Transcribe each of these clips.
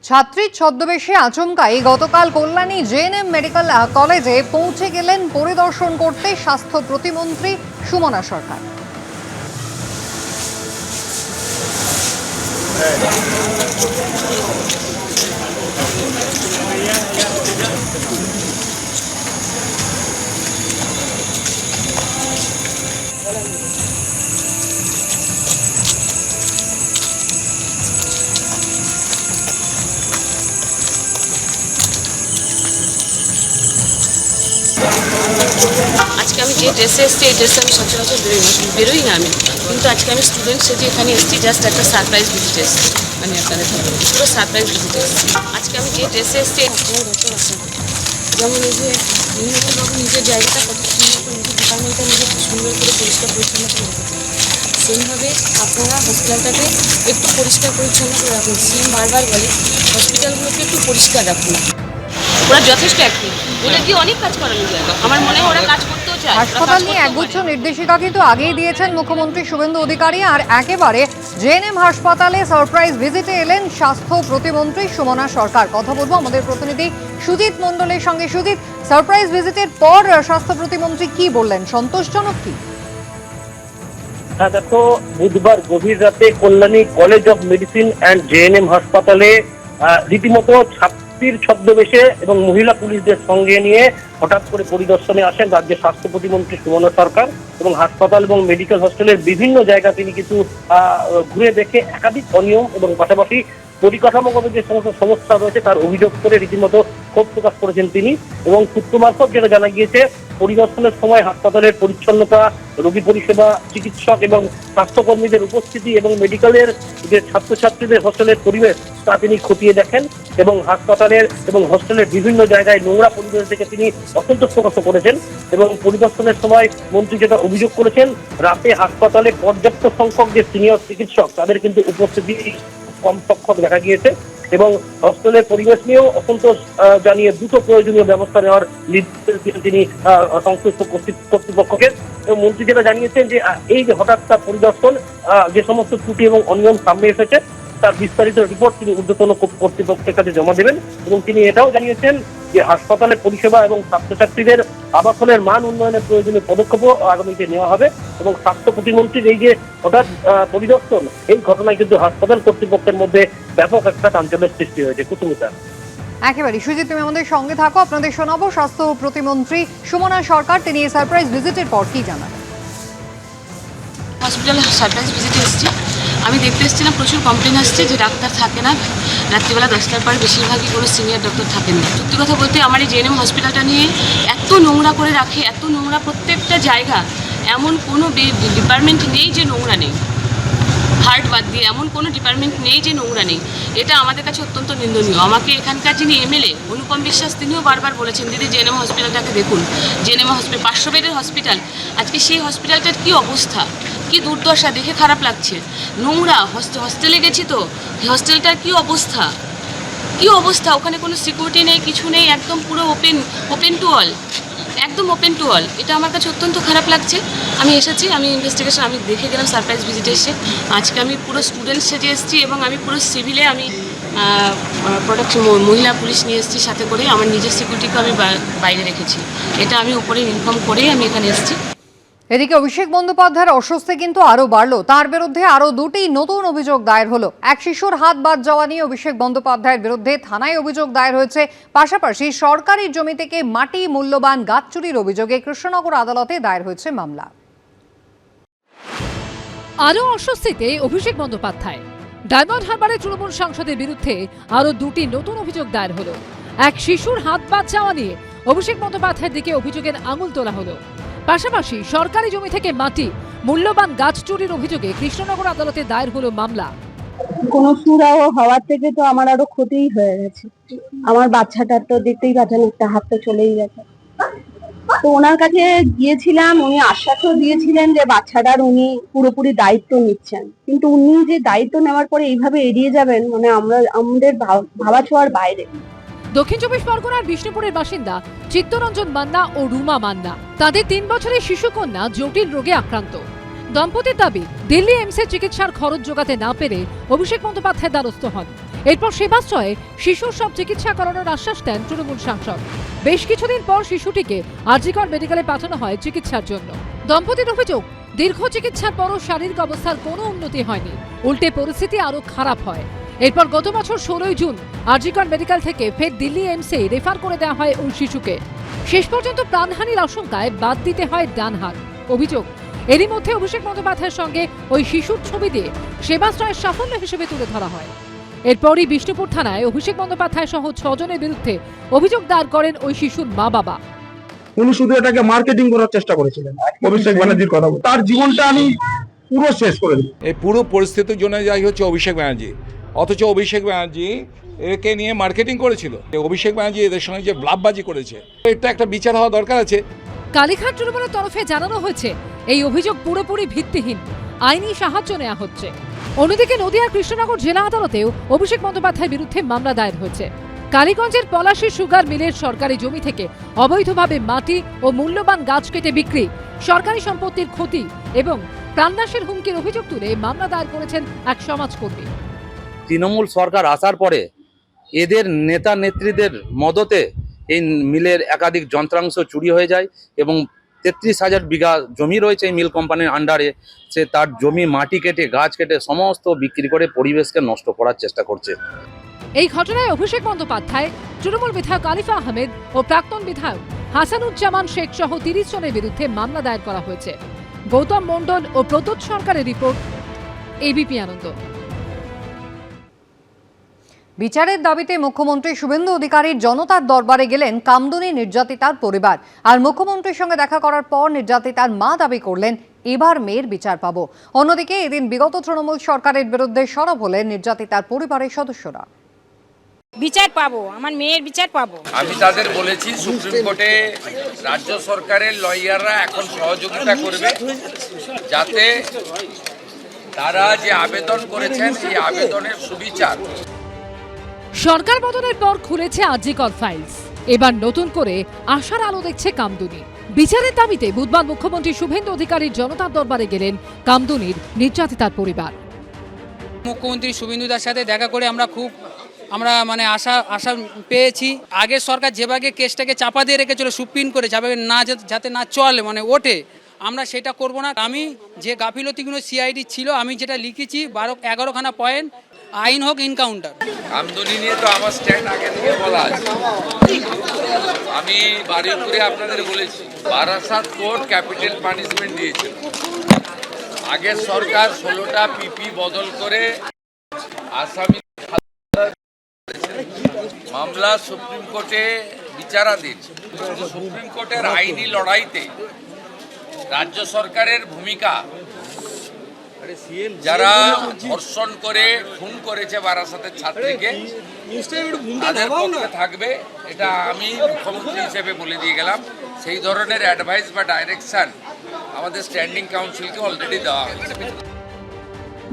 ছাত্রীর ছদ্মবেশে আচমকাই গতকাল কল্যাণী জেএনএম মেডিকেল কলেজে পৌঁছে গেলেন পরিদর্শন করতে স্বাস্থ্য প্রতিমন্ত্রী সুমনা সরকার। আজকে আমি যে ড্রেসে এসেছি এই ড্রেসে আমি সচরাচর বেরোই না আমি, কিন্তু আজকে আমি স্টুডেন্ট সেজে এখানে এসেছি জাস্ট একটা সারপ্রাইজ ভিজিট এসেছি, মানে আপনাদের পুরো সারপ্রাইজ ভিজিট এসেছি। আজকে আমি যে ড্রেসে এসেছি আপনার দেখতে পাচ্ছেন, যেমন এই যে বাবু নিজের জায়গাটা কত সুন্দর করে নিজের ডিপার্টমেন্টটা নিজে খুব সুন্দর করে পরিষ্কার পরিচ্ছন্ন করে রেখেছে, সেইভাবে আপনারা হসপিটালটাকে একটু পরিষ্কার পরিচ্ছন্ন করে রাখুন। সিএম বারবার বলে হসপিটালগুলোকে একটু পরিষ্কার রাখুন। ওরা যথেষ্ট অ্যাক্টিভ, ওদের দিয়ে অনেক কাজ করানো যায়, আমার মনে হয় ওরা কাজ করতেও চায়। হাসপাতাল নিয়ে একগুচ্ছ নির্দেশিকা কিন্তু আগেই দিয়েছেন মুখ্যমন্ত্রী শুভেন্দু অধিকারী, আর একেবারে জেএনএম হাসপাতালে সারপ্রাইজ ভিজিটে এলেন স্বাস্থ্য প্রতিমন্ত্রী সুমনা সরকার। কথা বলবো আমাদের প্রতিনিধি সুজিত মণ্ডলের সঙ্গে। সুজিত, সারপ্রাইজ ভিজিটের পর স্বাস্থ্য প্রতিমন্ত্রী কি বললেন, সন্তোষজনক কি? দেখো, বুধবার গভীর রাতে Kalyani college of medicine and GNM হাসপাতালে রীতিমতো ছাত্রীর ছদ্মবেশে এবং মহিলা পুলিশদের সঙ্গে নিয়ে হঠাৎ করে পরিদর্শনে আসেন রাজ্যের স্বাস্থ্য প্রতিমন্ত্রী সুমনা সরকার, এবং হাসপাতাল এবং মেডিকেল হস্টেলের বিভিন্ন জায়গা তিনি কিন্তু ঘুরে দেখে একাধিক অনিয়ম এবং পাশাপাশি পরিকাঠামোগত যে সমস্ত সমস্যা রয়েছে তার অভিযোগ করে রীতিমতো ক্ষোভ প্রকাশ করেছেন তিনি। এবং সূত্র মারফত যেটা জানা গিয়েছে, পরিদর্শনের সময় হাসপাতালের পরিচ্ছন্নতা, রোগী পরিষেবা, চিকিৎসক এবং স্বাস্থ্যকর্মীদের উপস্থিতি এবং মেডিকেলের যে ছাত্রছাত্রীদের হস্টেলের পরিবেশ তা তিনি খতিয়ে দেখেন, এবং হাসপাতালের এবং হস্টেলের বিভিন্ন জায়গায় নোংরা পরিবেশ দেখে তিনি অসন্তোষ প্রকাশ করেছেন। এবং পরিদর্শনের সময় মন্ত্রী যেটা অভিযোগ করেছেন, রাতে হাসপাতালে পর্যাপ্ত সংখ্যক যে সিনিয়র চিকিৎসক তাদের কিন্তু উপস্থিতি কম সংখ্যক দেখা গিয়েছে, এবং হস্টেলের পরিবেশ নিয়েও অসন্তোষ জানিয়ে দ্রুত প্রয়োজনীয় ব্যবস্থা নেওয়ার নির্দেশ দিয়েছেন তিনি সংশ্লিষ্ট কর্তৃপক্ষকে। এবং মন্ত্রী যেটা জানিয়েছেন যে এই যে হঠাৎ তার পরিদর্শন, যে সমস্ত ত্রুটি এবং অনিয়ম সামনে এসেছে তার বিস্তারিত রিপোর্ট তিনি ঊর্ধ্বতন কর্তৃপক্ষের কাছে জমা দেবেন। এবং তিনি এটাও জানিয়েছেন যে হাসপাতালের পরিষেবা এবং ছাত্রছাত্রীদের আবাসনের মান উন্নয়নের প্রয়োজনীয় পদক্ষেপও আগামীতে নেওয়া হবে। এবং স্বাস্থ্য প্রতিমন্ত্রীর এই যে হঠাৎ পরিদর্শন, এই ঘটনায় কিন্তু হাসপাতাল কর্তৃপক্ষের মধ্যে ব্যাপক একটা চাঞ্চল্যের সৃষ্টি হয়েছে। কুসুমিতা, একেবারে সুজিত, তুমি আমাদের সঙ্গে থাকো, আপনাদের শোনাবো স্বাস্থ্য প্রতিমন্ত্রী সুমনা সরকার তিনি এই সারপ্রাইজ ভিজিটের পর কি জানান। হসপিটালে সারপ্রাইজ ভিজিটে এসেছি, আমি দেখতে এসেছিলাম প্রচুর কমপ্লেন আসছে যে ডাক্তার থাকে না, রাত্রিবেলা 10টার পর বেশিরভাগই কোনো সিনিয়র ডক্টর থাকেন না। সত্যি কথা বলতে আমার এই জেএনএম হসপিটালটা নিয়ে এত নোংরা করে রাখে, এত নোংরা প্রত্যেকটা জায়গা, এমন কোনো ডিপার্টমেন্ট নেই যে নোংরা নেই, হার্ট বাদ দিয়ে এমন কোনো ডিপার্টমেন্ট নেই যে নোংরা নেই। এটা আমাদের কাছে অত্যন্ত নিন্দনীয়। আমাকে এখানকার যিনি এমএলএ অনুপম বিশ্বাস তিনিও বারবার বলেছেন, দিদি জেএনএম হসপিটালটাকে দেখুন, জেএনএম হসপিটাল 500 বেডের হসপিটাল, আজকে সেই হসপিটালটার কী অবস্থা, কি দুর্দশা, দেখে খারাপ লাগছে। নোংরা হস্টেলে গেছি তো, হস্টেলটার কি অবস্থা, কি অবস্থা, ওখানে কোনো সিকিউরিটি নেই, কিছু নেই, একদম পুরো ওপেন টু অল, একদম ওপেন টু অল। এটা আমার কাছে অত্যন্ত খারাপ লাগছে। আমি এসেছি, আমি ইনভেস্টিগেশন আমি দেখে গেলাম সারপ্রাইজ ভিজিটে এসে। আজকে আমি পুরো স্টুডেন্ট সেজে এসেছি এবং আমি পুরো সিভিলে আমি প্রোটেকশন মহিলা পুলিশ নিয়ে এসেছি সাথে করে, আমার নিজের সিকিউরিটিকে আমি বাইরে রেখেছি। এটা আমি উপরে ইনফর্ম করেই আমি এখানে এসেছি। এদিকে অভিষেক বন্দ্যোপাধ্যায়ের অস্বস্তি কিন্তু আরো বাড়লো, তার বিরুদ্ধে আরো দুটি নতুন অভিযোগ দায়ের হলো। এক শিশুর হাত বাদ যাওয়া নিয়ে অভিষেক বন্দ্যোপাধ্যায়ের বিরুদ্ধে থানায় অভিযোগ দায়ের হয়েছে, পাশাপাশি সরকারি জমি থেকে মাটি মূল্যবান গাছ চুরির অভিযোগে কৃষ্ণনগর আদালতে দায়ের হয়েছে মামলা। আরো অস্বস্তিতে অভিষেক বন্দ্যোপাধ্যায়, ডায়মন্ড হারবারের তৃণমূল সাংসদের বিরুদ্ধে আরো দুটি নতুন অভিযোগ দায়ের হলো। এক শিশুর হাত বাদ যাওয়া নিয়ে অভিষেক বন্দ্যোপাধ্যায়ের দিকে অভিযোগের আঙুল তোলা হলো, পাশাপাশি সরকারি জমি থেকে মাটি মূল্যবান গাছ চুরির অভিযোগে কৃষ্ণনগর আদালতে দায়ের হলো মামলা। কোনো সুরাহ হওয়ার থেকে তো আমার আরো ক্ষতিই হয়ে গেছে। আমার বাচ্চাটার তো দেখতেই পাচ্ছেন, একটা হাত তো চলেই গেছে। তো ওনার কাছে গিয়েছিলাম, উনি আশ্বাসও দিয়েছিলেন যে বাচ্চাটার উনি পুরোপুরি দায়িত্ব নিচ্ছেন, কিন্তু উনি যে দায়িত্ব নেওয়ার পরে এইভাবে এড়িয়ে যাবেন, মানে আমাদের ভাবা ছোঁয়ার বাইরে। দক্ষিণ চব্বিশ পরগনার বিষ্ণুপুরের বাসিন্দা চিত্তরঞ্জন মান্না ও রুমা মান্না, তাদের 3 বছরের শিশুকন্যা জটিল রোগে আক্রান্ত। দম্পতির দাবি, দিল্লি এইমসে চিকিৎসার খরচ জোগাতে না পেরে অভিষেক বন্দ্যোপাধ্যায়ের দ্বারস্থ হন। এরপর সেবাশ্রয়ে শিশুর সব চিকিৎসা করানোর আশ্বাস দেন তৃণমূল সাংসদ। বেশ কিছুদিন পর শিশুটিকে আরজিকর মেডিকেলে পাঠানো হয় চিকিৎসার জন্য। দম্পতির অভিযোগ, দীর্ঘ চিকিৎসার পরও শারীরিক অবস্থার কোনো উন্নতি হয়নি, উল্টে পরিস্থিতি আরো খারাপ হয়। এরপর গত বছর 16 জুন আরজিকর মেডিকেল থেকে ফের দিল্লি এইমসে রেফার করে দেওয়া হয় ওই শিশুকে। শেষ পর্যন্ত প্রাণহানির আশঙ্কায় বাদ দিতে হয় ডান হাত। অভিযোগ, এরই মধ্যে অভিষেক বন্দ্যোপাধ্যায়ের সঙ্গে ওই শিশুর ছবি দিয়ে সেবাশ্রয়ের সাফল্য হিসেবে তুলে ধরা হয়। এরপরই বিষ্ণুপুর থানায় অভিষেক বন্দ্যোপাধ্যায় সহ 6 জনের বিরুদ্ধে অভিযোগ দায়ের করেন ওই শিশুর মা বাবা। উনি শুধু এটাকে মার্কেটিং করার চেষ্টা করেছিলেন। অভিষেক ব্যানার্জির কথা বলতে তার জীবনটা আমি পুরো শেষ করে দিই। এই পুরো পরিস্থিতির জন্য যাই হচ্ছে অভিষেক ব্যানার্জি, অথচ অভিষেক ব্যানার্জি একে নিয়ে মার্কেটিং করেছিল। অভিষেক ব্যানার্জি এদের সঙ্গে যে ব্লাফবাজি করেছে, এটা একটা বিচার হওয়া দরকার আছে। কালীঘাট তৃণমূলের তরফে জানানো হয়েছে এই অভিযোগ পুরোপুরি ভিত্তিহীন, আইনি সাহায্য নেওয়া হচ্ছে। অন্যদিকে নদিয়ার কৃষ্ণনগর জেলা আদালতেও অভিষেক বন্দ্যোপাধ্যায়ের বিরুদ্ধে মামলা দায়ের হয়েছে। কালীগঞ্জের পলাশী সুগার মিলের সরকারি জমি থেকে অবৈধভাবে মাটি ও মূল্যবান গাছ কেটে বিক্রি, সরকারি সম্পত্তির ক্ষতি এবং প্রাণনাশের হুমকির অভিযোগ তুলে মামলা দায়ের করেছেন এক সমাজকর্মী। তৃণমূল সরকার আসার পরে এদের নেতা নেত্রীদের মদতে এই মিলের একাধিক যন্ত্রাংশ চুরি হয়ে যায় এবং 33,000 বিঘা জমি রয়েছে এই মিল কোম্পানির আন্ডারে। সে তার জমি মাটি কেটে গাছ কেটে সমস্ত বিক্রি করে পরিবেশকে নষ্ট করার চেষ্টা করছে। এই ঘটনায় অভিষেক বন্দ্যোপাধ্যায়, তৃণমূল বিধায়ক আলিফা আহমেদ ও প্রাক্তন বিধায়ক হাসানুজ্জামান শেখ সহ 30 জনের বিরুদ্ধে মামলা দায়ের করা হয়েছে। গৌতম মণ্ডল ও প্রদ্যোৎ সরকারের রিপোর্ট, এবিপি আনন্দ। বিচারের দাবিতে মুখ্যমন্ত্রী শুভেন্দু অধিকারীর জনতার দরবারে গেলেন কামদুনি নির্যাতিতার পরিবার। আর মুখ্যমন্ত্রীর সঙ্গে দেখা করার পর নির্যাতিতার মা দাবি করলেন, এবার মেয়ের বিচার পাবো। অন্যদিকে এদিন বিগত তৃণমূল সরকারের বিরুদ্ধে সরব হলেন নির্যাতিতার পরিবারের সদস্যরা। বিচার পাবো, আমার মেয়ের বিচার পাবো। আমি তাদের বলেছি সুপ্রিম কোর্টে রাজ্য সরকারের লয়াররা এখন সহযোগিতা করবে, যাতে তারা যে আবেদন করেছেন এই আবেদনের সুবিচার। সরকার বদলের পর খুলেছে আরজিকর ফাইলস। এবার নতুন করে আশার আলো দেখছে কামদুনি। বিচারের দাবিতে বুধবার মুখ্যমন্ত্রী শুভেন্দু অধিকারীর জনতার দরবারে গেলেন কামদুনির নির্যাতিতার পরিবার। মুখ্যমন্ত্রী শুভেন্দু দার সাথে দেখা করে আমরা আশা পেয়েছি। আগের সরকার যেভাবে কেসটাকে চাপা দিয়ে রেখেছিল সুপ্রিম কোর্টে, যাতে না চলে ওঠে, আমরা সেটা করব না। আমি যে গাফিলতিগুলো সিআইডি ছিল, আমি যেটা লিখেছি 11খানা পয়েন্ট, আইন হোক ইনকাউন্টার। আমদনি নিয়ে তো আমার স্ট্যান্ড আগে থেকে বলা আছে। আমি বারুইপুরে আপনাদের বলেছি, বারাসাত কোর্ট ক্যাপিটাল পানিশমেন্ট দিয়েছিল। আগের সরকার 16টা পিপি বদল করে আসামি মামলা সুপ্রিম কোর্টে বিচারাধীন। সুপ্রিম কোর্টের আইনি লড়াইতে রাজ্য সরকারের ভূমিকা, যারা ধর্ষণ করে খুন করেছে বারাসাতের ছাত্রীকে, তাদের পক্ষে থাকবে, এটা আমি মুখ্যমন্ত্রী হিসেবে বলে দিয়ে গেলাম। সেই ধরনের অ্যাডভাইস বা ডাইরেকশন আমাদের স্ট্যান্ডিং কাউন্সিলকে অলরেডি দেওয়া হয়েছে।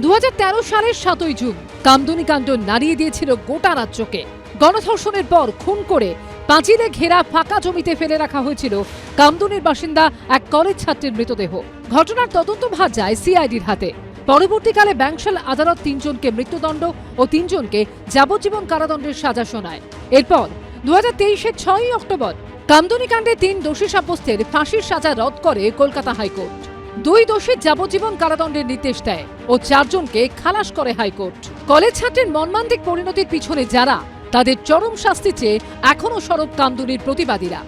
2013 সালের 7ই জুন কামদুনি কাণ্ড নাড়িয়ে দিয়েছিল গোটা রাজ্যকে। গণধর্ষণের পর খুন করে পাঁচিলে ঘেরা ফাঁকা জমিতে ফেলে রাখা হয়েছিল কামদুনির বাসিন্দা এক কলেজ ছাত্রীর মৃতদেহ। ঘটনার তদন্ত ভার যায় সিআইডির হাতে। পরবর্তীকালে ব্যাংশাল আদালত 3 জনকে মৃত্যুদণ্ড ও 3 জনকে যাবজ্জীবন কারাদণ্ডের সাজা শোনায়। এরপর 2023-এর 6ই অক্টোবর কামদুনি কাণ্ডে 3 দোষী সাব্যস্তের ফাঁসির সাজা রদ করে কলকাতা হাইকোর্ট। 2 দোষীর যাবজ্জীবন কারাদণ্ডের নির্দেশ দেয় ও 4 জনকে খালাস করে হাইকোর্ট। কলেজ ছাত্রের মর্মান্তিক পরিণতির পিছনে যারা, তাদের চরম শাস্তি চেয়ে এখনো সরব কামদুনির প্রতিবাদীরা।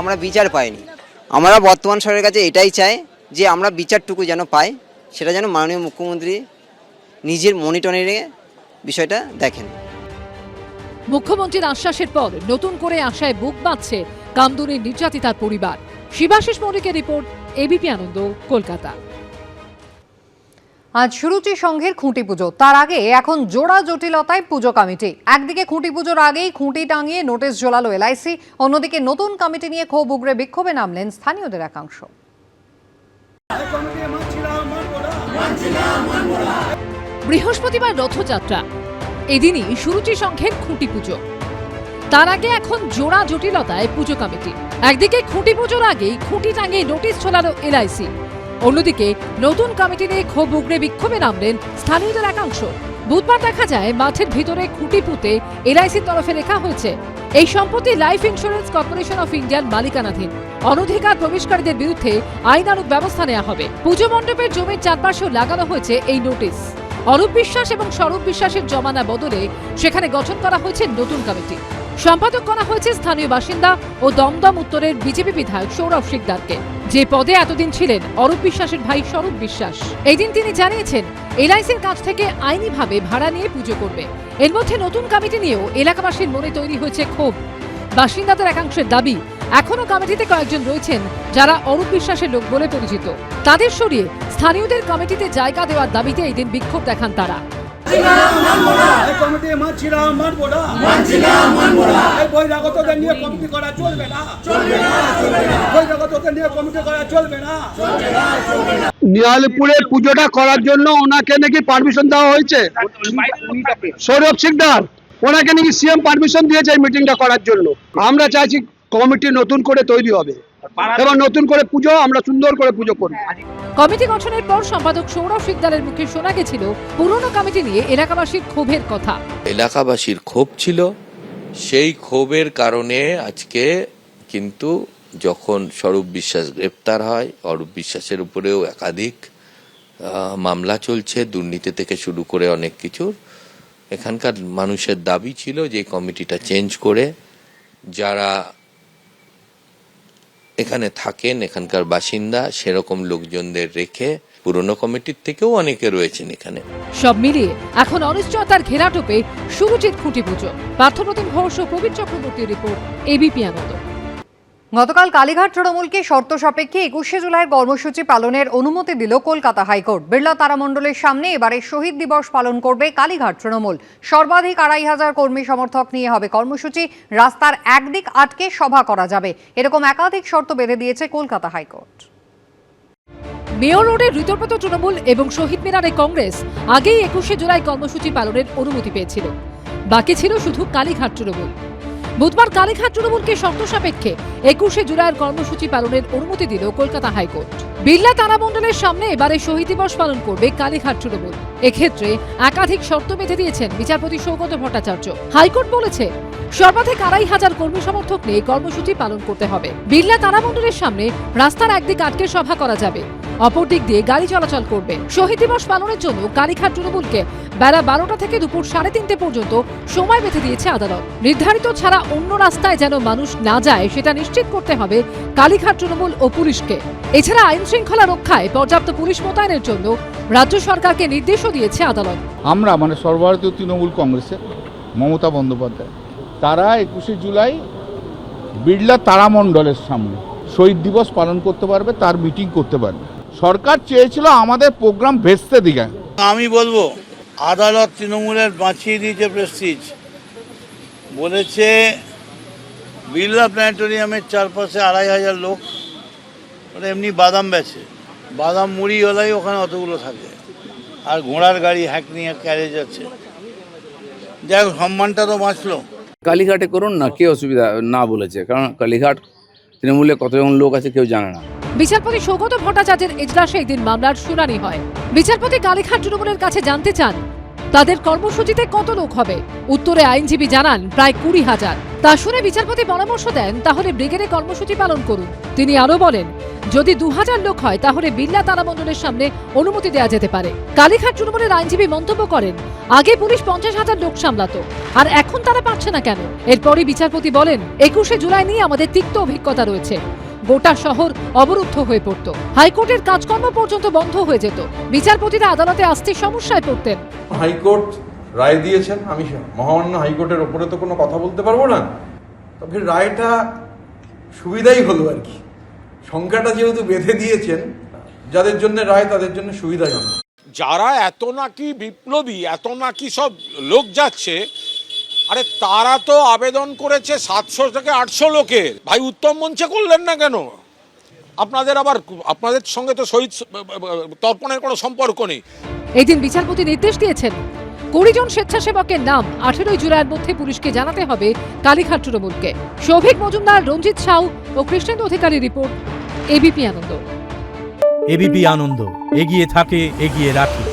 আমরা বিচার পাইনি। আমরা বর্তমান সরকারের কাছে এটাই চাই যে আমরা বিচারটুকু যেন পাই, সেটা যেন মাননীয় মুখ্যমন্ত্রী নিজের মনিটরিংয়ে বিষয়টা দেখেন। মুখ্যমন্ত্রীর আশ্বাসের পর নতুন করে আশায় বুক বাঁধছে কামদুনির নির্যাতিতার পরিবার। শিবাশিস মৌলিকের রিপোর্ট, এবিপি আনন্দ, কলকাতা। আজ সুরুচি সংঘের খুঁটি পুজো, তার আগে এখন জোড়া জটিলতায় পুজো কমিটি। একদিকে খুঁটি পুজোর আগেই খুঁটি টাঙিয়ে নোটিশ ঝোলালো এলআইসি, অন্যদিকে নতুন কমিটি নিয়ে ক্ষোভ উগরে বিক্ষোভে নামলেন স্থানীয়দের একাংশ। বৃহস্পতিবার রথযাত্রা, এদিনই সুরুচি সংঘের খুঁটি পুজো। তার আগে এখন জোড়া জটিলতায় পুজো কমিটি। একদিকে খুঁটি পুজোর আগেই খুঁটি টাঙিয়ে নোটিশ ঝোলালো এলআইসি, অন্যদিকে নতুন কমিটি নিয়ে ক্ষোভ উগরে বিক্ষোভে নামলেন স্থানীয়দের একাংশ। বুধবার দেখা যায় মাঠের ভিতরে খুঁটি পুঁতে এলআইসির তরফে লেখা হয়েছে এই সম্পত্তি লাইফ ইন্স্যুরেন্স কর্পোরেশন অফ ইন্ডিয়ার মালিকানাধীন। অনধিকার প্রবেশকারীদের বিরুদ্ধে আইনানুগ ব্যবস্থা নেওয়া হবে। পুজো মণ্ডপের জমির চারপাশেও লাগানো হয়েছে এই নোটিশ। অরূপ বিশ্বাস এবং স্বরূপ বিশ্বাসের জমানা বদলে সেখানে গঠন করা হয়েছে নতুন কমিটি। সম্পাদক করা হয়েছে স্থানীয় বাসিন্দা ও দমদম উত্তরের বিজেপি বিধায়ক সৌরভ শিকদারকে, যে পদে এতদিন ছিলেন অরূপ বিশ্বাসের ভাই স্বরূপ বিশ্বাস। এই দিন তিনি জানিয়েছেন এলআইসির কাছ থেকে আইনিভাবে ভাড়া নিয়ে পুজো করবে। এর মধ্যে নতুন কমিটি নিয়েও এলাকাবাসীর মনে তৈরি হয়েছে ক্ষোভ। বাসিন্দাদের একাংশের দাবি, এখনো কমিটিতে কয়েকজন রয়েছেন যারা অরূপ বিশ্বাসের লোক বলে পরিচিত। তাদের সরিয়ে স্থানীয়দের কমিটিতে জায়গা দেওয়ার দাবিতে এই দিন বিক্ষোভ দেখান তারা। নিয়ালপুরের পুজোটা করার জন্য ওনাকে নাকি পারমিশন দেওয়া হয়েছে, সৌরভ শিকদার ওনাকে নাকি সিএম পারমিশন দিয়েছে এই মিটিংটা করার জন্য। আমরা চাইছি কমিটি নতুন করে তৈরি হবে এবং নতুন করে পুজো আমরা সুন্দর করে পুজো করব। কমিটি গঠনের পর সম্পাদক সৌরভ শিকদারের মুখে শোনা গেছিল পুরনো কমিটি নিয়ে এলাকাবাসীর ক্ষোভের কথা। এলাকাবাসীর ক্ষোভ ছিল, সেই ক্ষোভের কারণে আজকে কিন্তু যখন স্বরূপ বিশ্বাস গ্রেপ্তার হয়, অরূপ বিশ্বাসের উপরেও একাধিক মামলা চলছে, দুর্নীতি থেকে শুরু করে অনেক কিছুর। এখানকার মানুষের দাবি ছিল যে কমিটিটা চেঞ্জ করে যারা এখানে থাকেন, এখানকার বাসিন্দা, সেরকম লোকজনদের রেখে, পুরনো কমিটির থেকেও অনেকে রয়েছেন এখানে। সব মিলিয়ে এখন অনিশ্চয়তার ঘেরাটোপে সুরুচির খুঁটি পুজো। পার্থপ্রতিম ঘোষ ও প্রবীর চক্রবর্তীর রিপোর্ট, এবিপি আনন্দ। গতকাল কালীঘাট তৃণমূলকে শর্ত সাপেক্ষে 21শে জুলাইয়ের কর্মসূচি পালনের অনুমতি দিল কলকাতা হাইকোর্ট। বিড়লা তারামণ্ডলের সামনে এবারে শহীদ দিবস পালন করবে কালীঘাট তৃণমূল। সর্বাধিক 2500 কর্মী সমর্থক নিয়ে হবে কর্মসূচি। রাস্তার একদিক আটকে সভা করা যাবে, এরকম একাধিক শর্ত বেঁধে দিয়েছে কলকাতা হাইকোর্ট। মেয়র রোডে ঋতব্রত তৃণমূল এবং শহীদ মিনারে কংগ্রেস আগেই 21শে জুলাই কর্মসূচি পালনের অনুমতি পেয়েছিল। বাকি ছিল শুধু কালীঘাট তৃণমূল। বুধবার কালীঘাট তৃণমূলকে শর্ত সাপেক্ষে 21শে জুলাইয়ের কর্মসূচি পালনের অনুমতি দিল কলকাতা হাইকোর্ট। বিড়লা তারামণ্ডলের সামনে এবারে শহীদ দিবস পালন করবে কালীঘাট তৃণমূল। এক্ষেত্রে একাধিক শর্ত বেঁধে দিয়েছেন বিচারপতি সৌগত ভট্টাচার্য। হাইকোর্ট বলেছে সর্বাধিক 2500 কর্মী সমর্থক নিয়ে কর্মসূচি পালন করতে হবে। বিড়লা তারামণ্ডলের সামনে রাস্তার একদিক আটকে সভা করা যাবে, অপর দিক দিয়ে গাড়ি চলাচল করবে। শহীদ দিবস পালনের জন্য কালীঘাট তৃণমূলকে বেলা 12টা থেকে দুপুর 3:30 পর্যন্ত সময় বেঁধে দিয়েছে আদালত। নির্ধারিত ছাড়া অন্য রাস্তায় যেন মানুষ না যায় সেটা নিশ্চিত করতে হবে কালীঘাট তৃণমূল ও পুলিশকে। এছাড়া আইন শৃঙ্খলা রক্ষায় পর্যাপ্ত পুলিশ মোতায়েনের জন্য রাজ্য সরকারকে নির্দেশও দিয়েছে আদালত। আমরা মানে সর্বভারতীয় তৃণমূল কংগ্রেসের মমতা বন্দ্যোপাধ্যায়, তারা 21শে জুলাই বিড়লা তারামণ্ডলের সামনে শহীদ দিবস পালন করতে পারবে, তার মিটিং করতে পারবে। সরকার চেয়েছিল আমাদের প্রোগ্রাম ভেস্তে দিকে। আমি বলবো আদালত তৃণমূলের বাঁচিয়ে দিয়েছে প্রেস্টিজ। বলেছে বিড়লা প্ল্যানেটোরিয়ামের চারপাশে 2500 লোক, ওরা এমনি বাদাম বেচে, বাদাম মুড়ি হলেই ওখানে অতগুলো থাকে, আর ঘোড়ার গাড়ি হ্যাকনি ক্যারেজ আছে। যাই হোক, সম্মানটা তো বাঁচলো। কালীঘাটে করুন না, কে অসুবিধা না বলেছে, কারণ কালীঘাট তৃণমূলে কতজন লোক আছে কেউ জানে না। বিচারপতি সৌগত ভট্টাচার্যের এজলাসে এই দিন মামলার শুনানি হয়। বিচারপতি কালীঘাট তৃণমূলের কাছে জানতে চান তাদের কর্মসূচিতে কত লোক হবে। উত্তরে আইনজীবী জানান প্রায় 20,000। তা শুনে বিচারপতি পরামর্শ দেন তাহলে ব্রিগেডে কর্মসূচি পালন করুন। তিনি আরো বলেন যদি 2000 লোক হয় তাহলে বিড়লা তারামণ্ডলের সামনে অনুমতি দেওয়া যেতে পারে। কালীঘাট তৃণমূলের আইনজীবী মন্তব্য করেন আগে পুলিশ 50,000 লোক সামলাতো, আর এখন তারা পারছে না কেন। এরপরই বিচারপতি বলেন 21শে জুলাই নিয়ে আমাদের তিক্ত অভিজ্ঞতা রয়েছে। গোটা শহর অবরুদ্ধ হয়ে পড়ত, হাইকোর্টের কাজকর্ম পর্যন্ত বন্ধ হয়ে যেত, বিচারপতিরা আদালতে আসতে সমস্যায় পড়তেন। হাইকোর্ট রায় দিয়েছেন, আমি মহামান্য হাইকোর্টের ওপরে তো কোনো কথা বলতে পারবো না, তবে রায়টা সুবিধাই হলো আর কি। সংখ্যাটা যেহেতু বেঁধে দিয়েছেন, যাদের জন্য রায় তাদের জন্য সুবিধাজনক। যারা এত নাকি বিপ্লবী, এত নাকি সব লোক যাচ্ছে, আরে তারা তো আবেদন করেছে 700 থেকে 800 লোকের। ভাই উত্তম মঞ্চে করলেন না কেন? আপনাদের আবার আপনাদের সঙ্গে তো শহীদ তর্পণের কোনো সম্পর্ক নেই। এই দিন বিচারপতি নির্দেশ দিয়েছেন 20 জন স্বেচ্ছাসেবকের নাম 18 জুলাইয়ের মধ্যে পুলিশকে জানাতে হবে কালীঘাট তৃণমূলকে। সৌভিক মজুমদার, রঞ্জিত সাউ ও কৃষ্ণেন্দু অধিকারী রিপোর্ট, এবিপি আনন্দ। এবিপি আনন্দ, এগিয়ে থাকে, এগিয়ে রাখে।